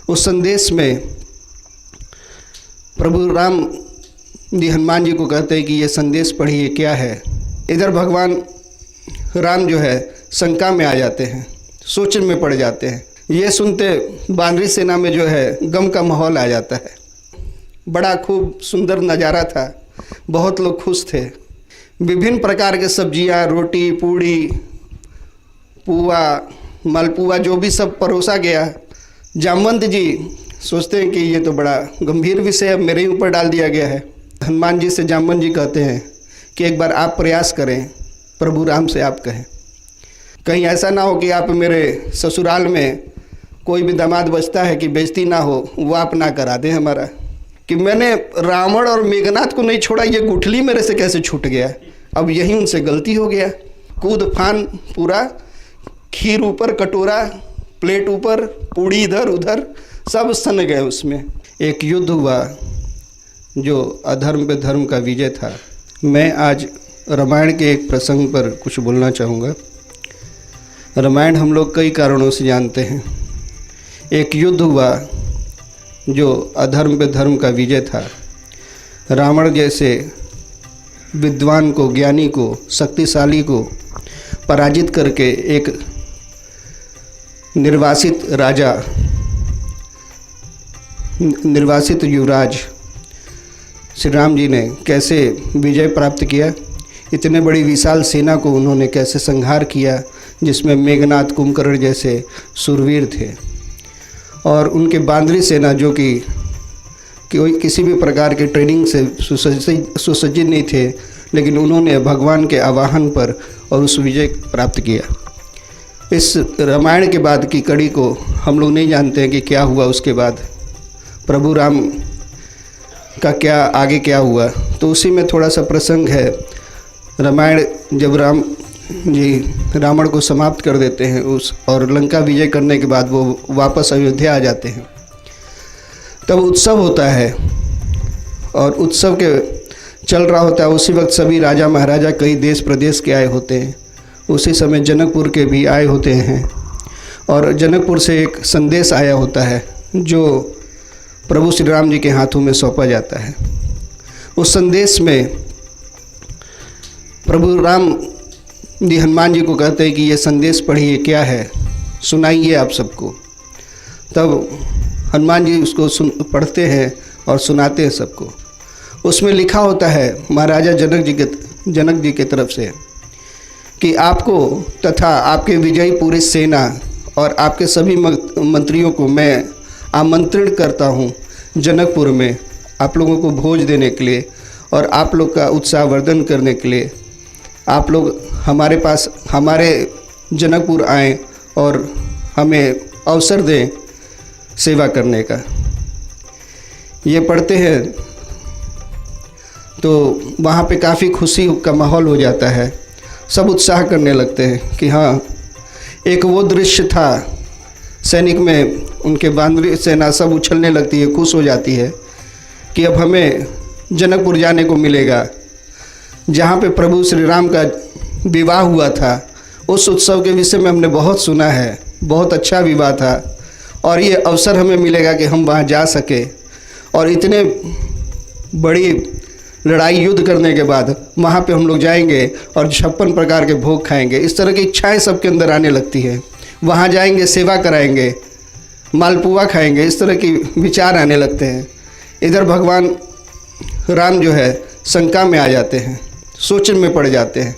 उस संदेश में प्रभु राम जी हनुमान जी को कहते हैं कि ये संदेश पढ़िए क्या है। इधर भगवान राम जो है शंका में आ जाते हैं, सोचने में पड़ जाते हैं। ये सुनते बानरी सेना में जो है गम का माहौल आ जाता है। बड़ा खूब सुंदर नज़ारा था, बहुत लोग खुश थे। विभिन्न प्रकार के सब्जियां, रोटी, पूड़ी, पुआ, मालपुआ जो भी सब परोसा गया। जामवंत जी सोचते हैं कि ये तो बड़ा गंभीर विषय अब मेरे ही ऊपर डाल दिया गया है। हनुमान जी से जामवंत जी कहते हैं कि एक बार आप प्रयास करें, प्रभु राम से आप कहें, कहीं ऐसा ना हो कि आप मेरे ससुराल में कोई भी दामाद बचता है कि बेइज्जती ना हो, वो आप ना करा दें हमारा। कि मैंने रावण और मेघनाथ को नहीं छोड़ा, ये गुठली मेरे से कैसे छूट गया, अब यही उनसे गलती हो गया। कूद फान पूरा, खीर ऊपर, कटोरा, प्लेट ऊपर, पूड़ी इधर उधर, सब सन गए उसमें। एक युद्ध हुआ जो अधर्म पे धर्म का विजय था। मैं आज रामायण के एक प्रसंग पर कुछ बोलना चाहूँगा। रामायण हम लोग कई कारणों से जानते हैं। एक युद्ध हुआ जो अधर्म पे धर्म का विजय था। रावण जैसे विद्वान को, ज्ञानी को, शक्तिशाली को पराजित करके एक निर्वासित राजा, निर्वासित युवराज श्री राम जी ने कैसे विजय प्राप्त किया। इतने बड़ी विशाल सेना को उन्होंने कैसे संहार किया, जिसमें मेघनाथ, कुंभकर्ण जैसे शूरवीर थे। और उनके बांदरी सेना जो कि कोई किसी भी प्रकार के ट्रेनिंग से सुसज्जित नहीं थे, लेकिन उन्होंने भगवान के आवाहन पर और उस विजय प्राप्त किया। इस रामायण के बाद की कड़ी को हम लोग नहीं जानते हैं कि क्या हुआ उसके बाद, प्रभु राम का क्या आगे क्या हुआ। तो उसी में थोड़ा सा प्रसंग है। रामायण जब राम जी रावण को समाप्त कर देते हैं उस और लंका विजय करने के बाद वो वापस अयोध्या आ जाते हैं, तब उत्सव होता है। और उत्सव के चल रहा होता है, उसी वक्त सभी राजा महाराजा कई देश प्रदेश के आए होते हैं। उसी समय जनकपुर के भी आए होते हैं और जनकपुर से एक संदेश आया होता है जो प्रभु श्री राम जी के हाथों में सौंपा जाता है। उस संदेश में प्रभु राम जी हनुमान जी को कहते हैं कि ये संदेश पढ़िए क्या है, सुनाइए आप सबको। तब हनुमान जी उसको पढ़ते हैं और सुनाते हैं सबको। उसमें लिखा होता है महाराजा जनक जी के तरफ से कि आपको तथा आपके विजयी पूरी सेना और आपके सभी मंत्रियों को मैं आमंत्रण करता हूँ जनकपुर में आप लोगों को भोज देने के लिए और आप लोग का उत्साहवर्धन करने के लिए। आप लोग हमारे पास, हमारे जनकपुर आएँ और हमें अवसर दें सेवा करने का। ये पढ़ते हैं तो वहाँ पे काफ़ी खुशी का माहौल हो जाता है। सब उत्साह करने लगते हैं कि हाँ, एक वो दृश्य था सैनिक में, उनके बांदरी सेना सब उछलने लगती है, खुश हो जाती है कि अब हमें जनकपुर जाने को मिलेगा, जहाँ पे प्रभु श्री राम का विवाह हुआ था। उस उत्सव के विषय में हमने बहुत सुना है, बहुत अच्छा विवाह था और ये अवसर हमें मिलेगा कि हम वहाँ जा सके और इतने बड़ी लड़ाई युद्ध करने के बाद वहाँ पे हम लोग जाएंगे और 56 प्रकार के भोग खाएंगे। इस तरह की इच्छाएं सबके अंदर आने लगती है। वहाँ जाएंगे, सेवा कराएंगे, मालपुआ खाएंगे, इस तरह की विचार आने लगते हैं। इधर भगवान राम जो है शंका में आ जाते हैं, सोचने में पड़ जाते हैं।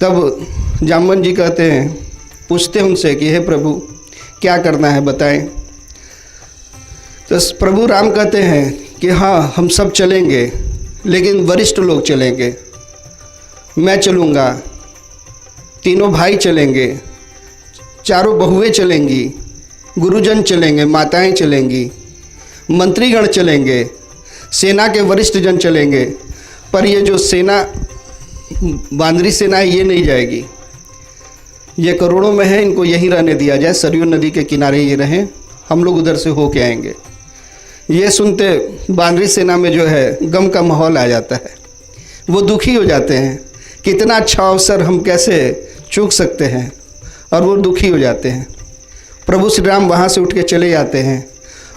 तब जामवंत जी कहते हैं, पूछते हैं उनसे कि हे प्रभु क्या करना है बताएं। तो प्रभु राम कहते हैं कि हाँ, हम सब चलेंगे, लेकिन वरिष्ठ लोग चलेंगे। मैं चलूँगा, तीनों भाई चलेंगे, चारों बहुएं चलेंगी, गुरुजन चलेंगे, माताएं चलेंगी, मंत्रीगण चलेंगे, सेना के वरिष्ठ जन चलेंगे। पर ये जो सेना, बांदरी सेना है, ये नहीं जाएगी। ये करोड़ों में है, इनको यहीं रहने दिया जाए, सरयू नदी के किनारे ये रहें, हम लोग उधर से होके आएंगे। ये सुनते बांदरी सेना में जो है गम का माहौल आ जाता है। वो दुखी हो जाते हैं कि इतना अच्छा अवसर हम कैसे चूक सकते हैं, और वो दुखी हो जाते हैं। प्रभु श्री राम वहाँ से उठ के चले जाते हैं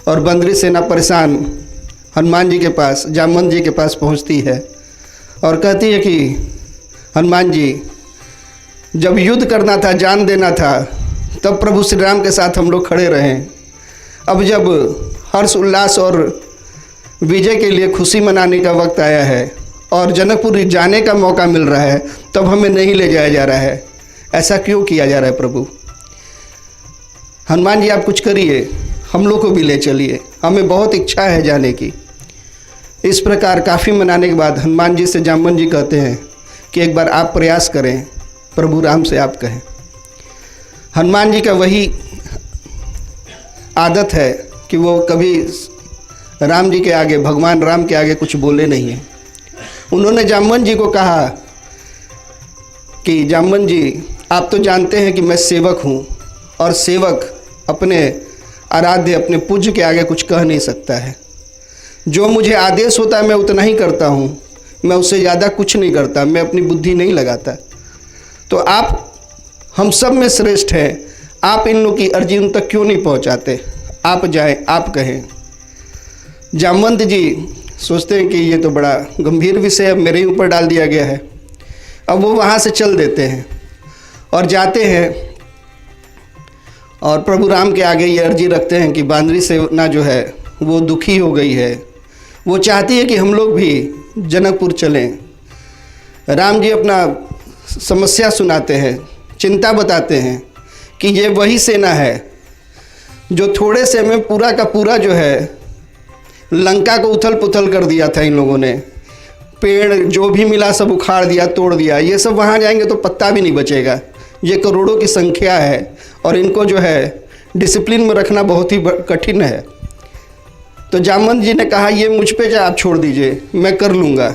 और बंदरी सेना परेशान हनुमान जी के पास, जामवंत जी के पास पहुँचती है और कहती है कि हनुमान जी, जब युद्ध करना था, जान देना था, तब प्रभु श्री राम के साथ हम लोग खड़े रहें। अब जब हर्ष उल्लास और विजय के लिए खुशी मनाने का वक्त आया है और जनकपुर जाने का मौका मिल रहा है, तब हमें नहीं ले जाया जा रहा है। ऐसा क्यों किया जा रहा है प्रभु? हनुमान जी आप कुछ करिए, हम लोग को भी ले चलिए, हमें बहुत इच्छा है जाने की। इस प्रकार काफ़ी मनाने के बाद हनुमान जी से जामवंत जी कहते हैं कि एक बार आप प्रयास करें, प्रभु राम से आप कहें। हनुमान जी का वही आदत है कि वो कभी राम जी के आगे, भगवान राम के आगे कुछ बोले नहीं हैं। उन्होंने जामवंत जी को कहा कि जामवंत जी, आप तो जानते हैं कि मैं सेवक हूँ और सेवक अपने आराध्य, अपने पूज्य के आगे कुछ कह नहीं सकता है। जो मुझे आदेश होता है मैं उतना ही करता हूँ, मैं उससे ज़्यादा कुछ नहीं करता, मैं अपनी बुद्धि नहीं लगाता। तो आप हम सब में श्रेष्ठ हैं, आप इन लोग की अर्जी उन तक क्यों नहीं पहुँचाते? आप जाएं, आप कहें। जामवंत जी सोचते हैं कि ये तो बड़ा गंभीर विषय है, मेरे ही ऊपर डाल दिया गया है। अब वो वहाँ से चल देते हैं और जाते हैं और प्रभु राम के आगे ये अर्जी रखते हैं कि बांदरी सेना जो है वो दुखी हो गई है, वो चाहती है कि हम लोग भी जनकपुर चलें। राम जी अपना समस्या सुनाते हैं, चिंता बताते हैं कि ये वही सेना है जो थोड़े से में पूरा का पूरा जो है लंका को उथल पुथल कर दिया था। इन लोगों ने पेड़ जो भी मिला सब उखाड़ दिया, तोड़ दिया। ये सब वहाँ जाएंगे तो पत्ता भी नहीं बचेगा। ये करोड़ों की संख्या है और इनको जो है डिसिप्लिन में रखना बहुत ही कठिन है। तो जामवंत जी ने कहा ये मुझ पे आप छोड़ दीजिए, मैं कर लूँगा।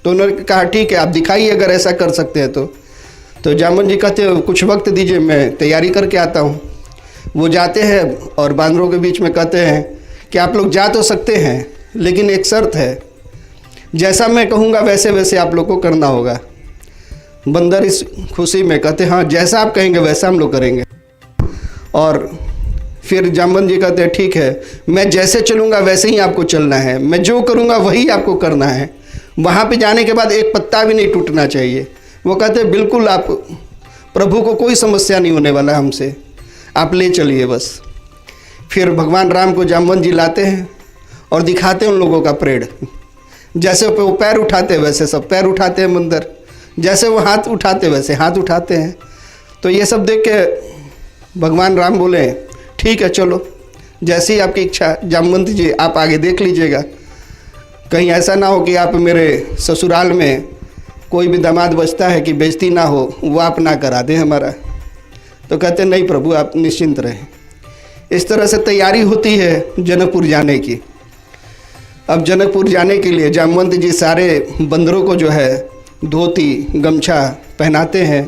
तो उन्होंने कहा ठीक है, आप दिखाइए अगर ऐसा कर सकते हैं तो जामवंत जी कहते हैं कुछ वक्त दीजिए, मैं तैयारी करके आता हूँ। वो जाते हैं और बांदरों के बीच में कहते हैं कि आप लोग जा तो सकते हैं, लेकिन एक शर्त है, जैसा मैं कहूँगा वैसे वैसे आप लोग को करना होगा। बंदर इस खुशी में कहते हाँ, जैसा आप कहेंगे वैसा हम लोग करेंगे। और फिर जामवंत जी कहते हैं ठीक है, मैं जैसे चलूँगा वैसे ही आपको चलना है, मैं जो करूँगा वही आपको करना है। वहाँ पे जाने के बाद एक पत्ता भी नहीं टूटना चाहिए। वो कहते हैं बिल्कुल, आप प्रभु को कोई समस्या नहीं होने वाला हमसे, आप ले चलिए बस। फिर भगवान राम को जामवंत जी लाते हैं और दिखाते हैं उन लोगों का परेड। जैसे वो पैर उठाते हैं वैसे सब पैर उठाते हैं बंदर, जैसे वो हाथ उठाते वैसे हाथ उठाते हैं। तो ये सब देख के भगवान राम बोले ठीक है चलो, जैसी आपकी इच्छा। जामवंत जी आप आगे देख लीजिएगा, कहीं ऐसा ना हो कि आप मेरे ससुराल में कोई भी दामाद बचता है कि बेइज्जती ना हो, वो आप ना करा दें हमारा। तो कहते नहीं प्रभु, आप निश्चिंत रहें। इस तरह से तैयारी होती है जनकपुर जाने की। अब जनकपुर जाने के लिए जामवंत जी सारे बंदरों को जो है धोती गमछा पहनाते हैं,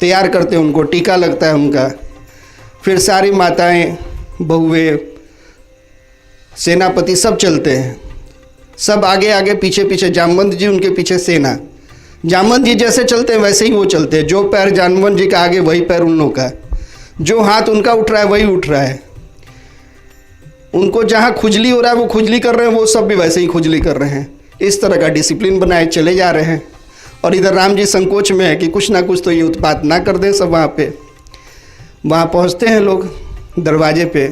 तैयार करते हैं, उनको टीका लगता है उनका। फिर सारी माताएं, बहुएं, सेनापति सब चलते हैं, सब आगे आगे पीछे पीछे, जामवंत जी उनके पीछे सेना। जामवंत जी जैसे चलते हैं वैसे ही वो चलते हैं। जो पैर जामवंत जी का आगे वही पैर उन लोगों का, जो हाथ उनका उठ रहा है वही उठ रहा है। उनको जहाँ खुजली हो रहा है वो खुजली कर रहे हैं, वो सब भी वैसे ही खुजली कर रहे हैं। इस तरह का डिसिप्लिन बनाए चले जा रहे हैं। और इधर राम जी संकोच में है कि कुछ ना कुछ तो ये उत्पात ना कर दें सब। वहाँ पहुँचते हैं लोग दरवाजे पे,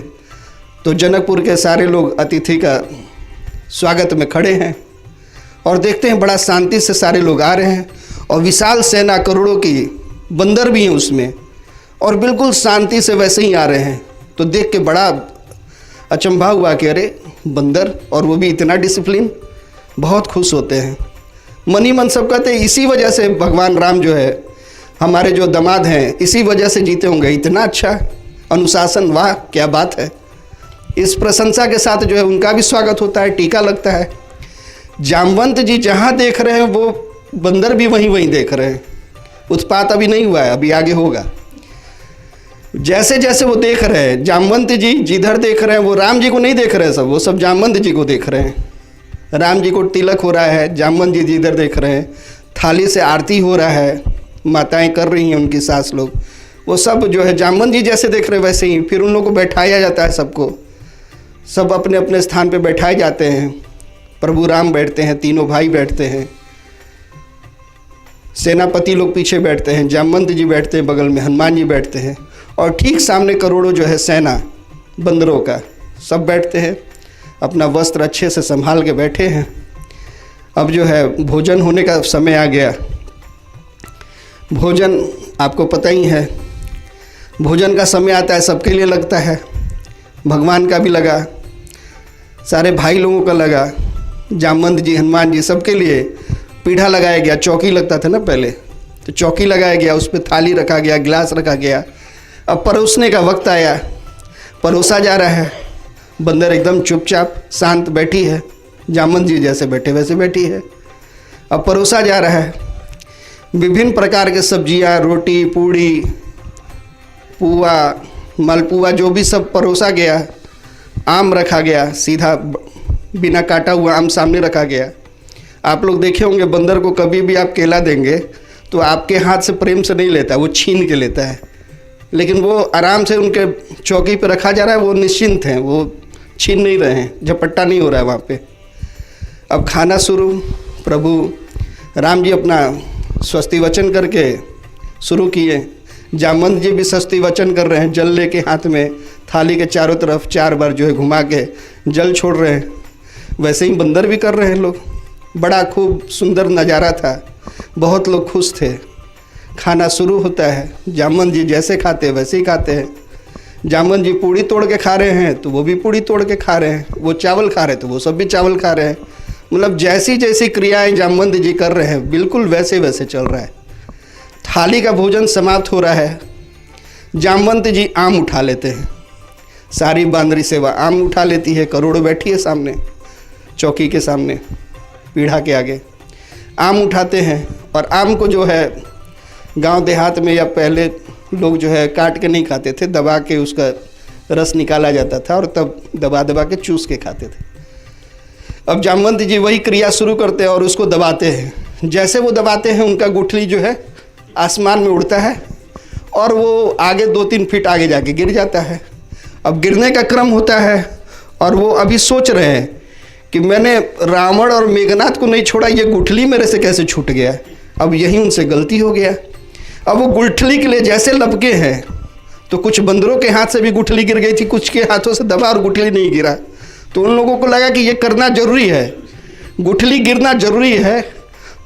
तो जनकपुर के सारे लोग अतिथि का स्वागत में खड़े हैं और देखते हैं बड़ा शांति से सारे लोग आ रहे हैं और विशाल सेना करोड़ों की, बंदर भी हैं उसमें, और बिल्कुल शांति से वैसे ही आ रहे हैं। तो देख के बड़ा अचंभा हुआ कि अरे बंदर, और वो भी इतना डिसिप्लिन। बहुत खुश होते हैं, मन ही मन सब कहते हैं इसी वजह से भगवान राम जो है हमारे जो दामाद हैं, इसी वजह से जीते होंगे। इतना अच्छा अनुशासन, वाह क्या बात है। इस प्रशंसा के साथ जो है उनका भी स्वागत होता है, टीका लगता है। जामवंत जी जहाँ देख रहे हैं वो बंदर भी वहीं वहीं देख रहे हैं। उत्पात अभी नहीं हुआ है, अभी आगे होगा। जैसे जैसे वो देख रहे हैं, जामवंत जी जिधर देख रहे हैं वो राम जी को नहीं देख रहे हैं, सब वो सब जामवंत जी को देख रहे हैं। राम जी को तिलक हो रहा है, जामवंत जी जिधर देख रहे हैं। थाली से आरती हो रहा है, माताएं कर रही हैं, उनकी सास लोग वो सब जो है जामवंत जी जैसे देख रहे वैसे ही। फिर उन लोगों को बैठाया जाता है, सबको सब अपने अपने स्थान पे बैठाए जाते हैं। प्रभु राम बैठते हैं, तीनों भाई बैठते हैं, सेनापति लोग पीछे बैठते हैं, जामवंत जी बैठते हैं बगल में, हनुमान जी बैठते हैं, और ठीक सामने करोड़ों जो है सेना बंदरों का सब बैठते हैं, अपना वस्त्र अच्छे से संभाल के बैठे हैं। अब जो है भोजन होने का समय आ गया। भोजन आपको पता ही है, भोजन का समय आता है सबके लिए लगता है, भगवान का भी लगा, सारे भाई लोगों का लगा, जामवंत जी, हनुमान जी, सबके लिए पीढ़ा लगाया गया। चौकी लगता था ना पहले, तो चौकी लगाया गया, उस पर थाली रखा गया, गिलास रखा गया। अब परोसने का वक्त आया, परोसा जा रहा है। बंदर एकदम चुपचाप शांत बैठी है, जामवंत जी जैसे बैठे वैसे बैठी है। अब परोसा जा रहा है, विभिन्न प्रकार के सब्जियां, रोटी, पूड़ी, पुआ, मालपुआ, जो भी सब परोसा गया। आम रखा गया, सीधा बिना काटा हुआ आम सामने रखा गया। आप लोग देखे होंगे बंदर को कभी भी आप केला देंगे तो आपके हाथ से प्रेम से नहीं लेता, वो छीन के लेता है। लेकिन वो आराम से उनके चौकी पे रखा जा रहा है, वो निश्चिंत हैं, वो छीन नहीं रहे हैं, झपट्टा नहीं हो रहा है वहाँ पे। अब खाना शुरू। प्रभु राम जी अपना स्वस्ति वचन करके शुरू किए। जामवंत जी भी स्वस्ति वचन कर रहे हैं, जल लेके हाथ में, थाली के चारों तरफ 4 बार जो है घुमा के जल छोड़ रहे हैं। वैसे ही बंदर भी कर रहे हैं लोग। बड़ा खूब सुंदर नज़ारा था, बहुत लोग खुश थे। खाना शुरू होता है, जामवंत जी जैसे खाते हैं वैसे ही खाते हैं। जामवंत जी पूड़ी तोड़ के खा रहे हैं तो वो भी पूड़ी तोड़ के खा रहे हैं, वो चावल खा रहे हैं तो वो सब भी चावल खा रहे हैं। मतलब जैसी जैसी क्रियाएं जामवंत जी कर रहे हैं बिल्कुल वैसे वैसे चल रहा है। थाली का भोजन समाप्त हो रहा है, जामवंत जी आम उठा लेते हैं। सारी बांदरी सेवा आम उठा लेती है, करोड़ों बैठी है सामने, चौकी के सामने, पीढ़ा के आगे आम उठाते हैं। और आम को जो है गांव देहात में या पहले लोग जो है काट के नहीं खाते थे, दबा के उसका रस निकाला जाता था और तब दबा दबा के चूस के खाते थे। अब जामवंत जी वही क्रिया शुरू करते हैं और उसको दबाते हैं। जैसे वो दबाते हैं उनका गुठली जो है आसमान में उड़ता है और वो आगे 2-3 फीट आगे जाके गिर जाता है। अब गिरने का क्रम होता है और वो अभी सोच रहे हैं कि मैंने रावण और मेघनाथ को नहीं छोड़ा, ये गुठली मेरे से कैसे छूट गया। अब यही उनसे गलती हो गया। अब वो गुठली के लिए जैसे लपके हैं तो कुछ बंदरों के हाथ से भी गुठली गिर गई थी, कुछ के हाथों से दबा और गुठली नहीं गिरा। तो उन लोगों को लगा कि ये करना जरूरी है, गुठली गिरना जरूरी है।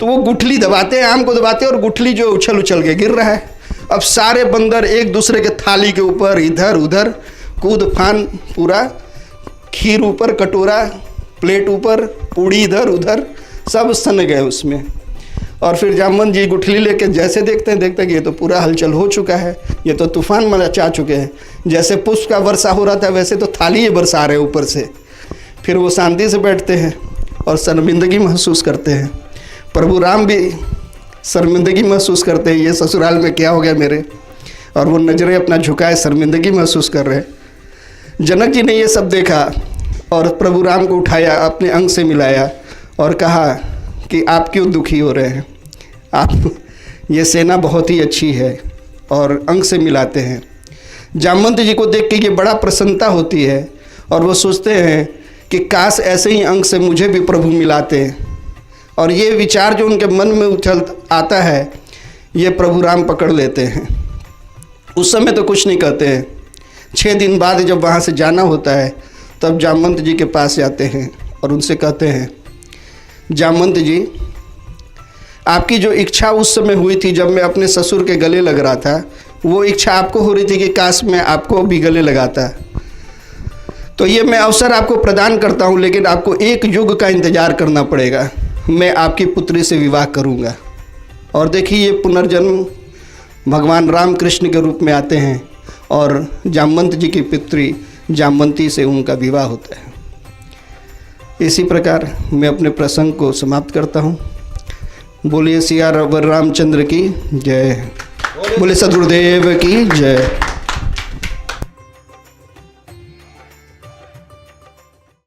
तो वो गुठली दबाते हैं, आम को दबाते हैं और गुठली जो उछल उछल के गिर रहा है। अब सारे बंदर एक दूसरे के थाली के ऊपर इधर उधर कूद फान, पूरा खीर ऊपर, कटोरा, प्लेट ऊपर, पूड़ी इधर उधर, सब सन गए उसमें। और फिर जामवंत जी गुठली लेके जैसे देखते हैं कि ये तो पूरा हलचल हो चुका है, ये तो तूफान मचा चुके हैं। जैसे पुष्प का वर्षा हो रहा था वैसे तो थाली ये बरसा रहे ऊपर से। फिर वो शांति से बैठते हैं और शर्मिंदगी महसूस करते हैं। प्रभु राम भी शर्मिंदगी महसूस करते हैं, ये ससुराल में क्या हो गया मेरे, और वो नज़रें अपना झुकाए शर्मिंदगी महसूस कर रहे हैं। जनक जी ने ये सब देखा और प्रभु राम को उठाया, अपने अंग से मिलाया और कहा कि आप क्यों दुखी हो रहे हैं, आप, ये सेना बहुत ही अच्छी है, और अंग से मिलाते हैं। जामवंत जी को देख के ये बड़ा प्रसन्नता होती है और वो सोचते हैं कि काश ऐसे ही अंग से मुझे भी प्रभु मिलाते हैं। और ये विचार जो उनके मन में उछल आता है ये प्रभु राम पकड़ लेते हैं। उस समय तो कुछ नहीं कहते हैं। 6 दिन बाद जब वहाँ से जाना होता है तब जामवंत जी के पास जाते हैं और उनसे कहते हैं, जामवंत जी, आपकी जो इच्छा उस समय हुई थी जब मैं अपने ससुर के गले लग रहा था, वो इच्छा आपको हो रही थी कि काश मैं आपको भी गले लगाता। तो ये मैं अवसर आपको प्रदान करता हूँ, लेकिन आपको 1 युग का इंतज़ार करना पड़ेगा। मैं आपकी पुत्री से विवाह करूँगा। और देखिए ये पुनर्जन्म भगवान राम कृष्ण के रूप में आते हैं और जामवंत जी की पुत्री जामवंती से उनका विवाह होता है। इसी प्रकार मैं अपने प्रसंग को समाप्त करता हूँ। बोलिए सिया रामचंद्र की जय, बोले सद्गुरुदेव की जय।